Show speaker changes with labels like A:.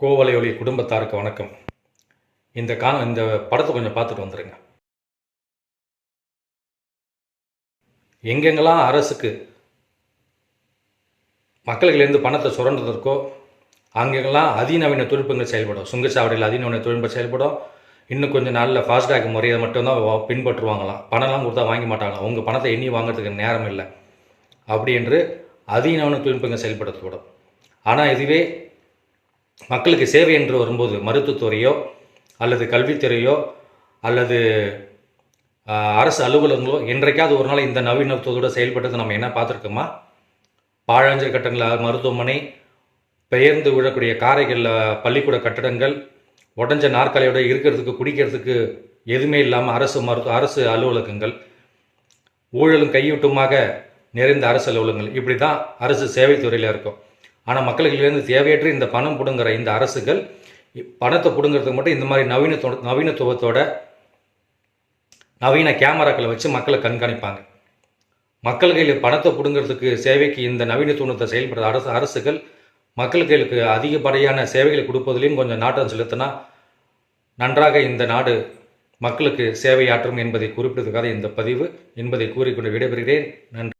A: கோவலை ஒளி குடும்பத்தாருக்கு வணக்கம். இந்த படத்தை கொஞ்சம் பார்த்துட்டு வந்துடுங்க. எங்கெங்கெல்லாம் அரசுக்கு மக்கள்களிலிருந்து பணத்தை சுரண்டுவதற்கோ அங்கெங்கெல்லாம் அதிநவீன தொழில்நுட்பங்கள் செயல்படும். சுங்கச்சாவடியில் அதிநவீன தொழில்நுட்பம் செயல்படும். இன்னும் கொஞ்சம் நாளில் ஃபாஸ்டாக் முறையை மட்டும்தான் பின்பற்றுவாங்களாம். பணம்லாம் கொடுத்தா வாங்கி மாட்டாங்களாம். உங்கள் பணத்தை எண்ணி வாங்கிறதுக்கு நேரம் இல்லை அப்படி என்று அதிநவீன தொழில்நுட்பங்கள் செயல்படுத்தப்படும். ஆனால் இதுவே மக்களுக்கு சேவை என்று வரும்போது மருத்துவத்துறையோ அல்லது கல்வித்துறையோ அல்லது அரசு அலுவலகங்களோ என்றைக்காவது ஒரு நாள் இந்த நவீனத்துவத்தோடு செயல்பட்டது நம்ம என்ன பார்த்துருக்கோமா? பாழஞ்சல் கட்டடங்கள், மருத்துவமனை, பெயர்ந்து விழக்கூடிய காரைகளில் பள்ளிக்கூட கட்டடங்கள், உடஞ்ச நாற்காலியோட இருக்கிறதுக்கு குடிக்கிறதுக்கு எதுவுமே இல்லாமல் அரசு அலுவலகங்கள், ஊழலும் கையூட்டுமாக நிறைந்த அரசு அலுவலகங்கள், இப்படி தான் அரசு சேவைத்துறையில் இருக்கும். ஆனால் மக்களுக்கு தேவையற்ற இந்த பணம் பிடுங்குற இந்த அரசுகள் பணத்தை பிடுங்கிறதுக்கு மட்டும் இந்த மாதிரி நவீனத்துவத்தோட நவீன கேமராக்களை வச்சு மக்களை கண்காணிப்பாங்க. மக்கள் கையில் பணத்தை பிடுங்கிறதுக்கு சேவைக்கு இந்த நவீனத்துவத்தை செயல்படுற அரசுகள் மக்களுக்கு அதிகப்படியான சேவைகளை கொடுப்பதிலையும் கொஞ்சம் நாட்டம் செலுத்தினா நன்றாக இந்த நாடு மக்களுக்கு சேவையாற்றும் என்பதை குறிப்பிடுவதற்காக இந்த பதிவு என்பதை கூறிக்கொண்டு விடைபெறுகிறேன். நன்றி.